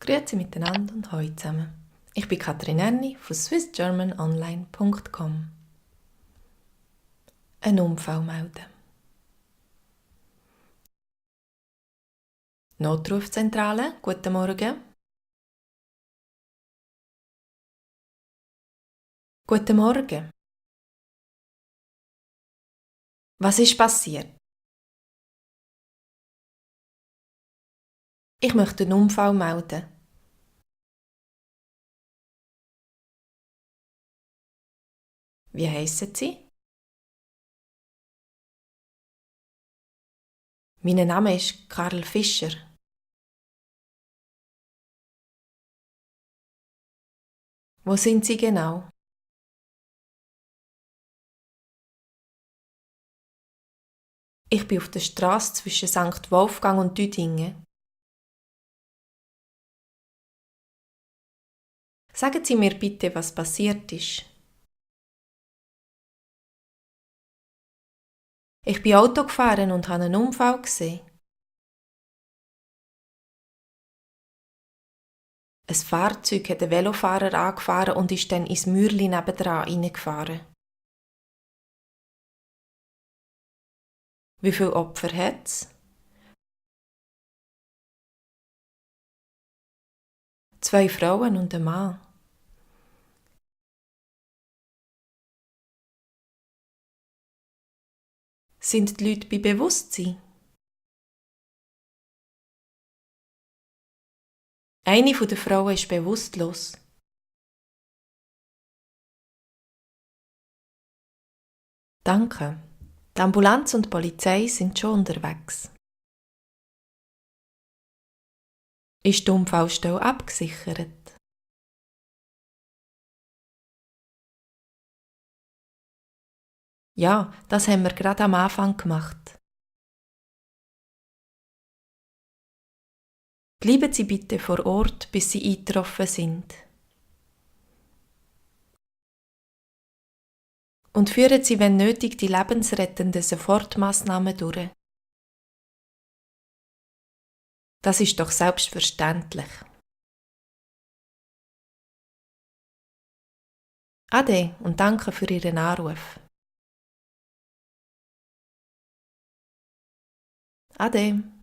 Grüezi miteinander und hallo zusammen. Ich bin Katrin Erni von swissgermanonline.com. Ein Unfall melden. Notrufzentrale, guten Morgen. Guten Morgen. Was ist passiert? Ich möchte einen Unfall melden. Wie heissen Sie? Mein Name ist Karl Fischer. Wo sind Sie genau? Ich bin auf der Straße zwischen St. Wolfgang und Düdingen. Sagen Sie mir bitte, was passiert ist. Ich bin Auto gefahren und habe einen Unfall gesehen. Ein Fahrzeug hat den Velofahrer angefahren und ist dann ins Mürli nebendran reingefahren. Wie viele Opfer hat es? 2 Frauen und ein Mann. Sind die Leute bei Bewusstsein? Eine der Frauen ist bewusstlos. Danke. Die Ambulanz und die Polizei sind schon unterwegs. Ist die Unfallstelle abgesichert? Ja, das haben wir gerade am Anfang gemacht. Bleiben Sie bitte vor Ort, bis Sie eingetroffen sind. Und führen Sie, wenn nötig, die lebensrettenden Sofortmaßnahmen durch. Das ist doch selbstverständlich. Ade und danke für Ihren Anruf. Ade.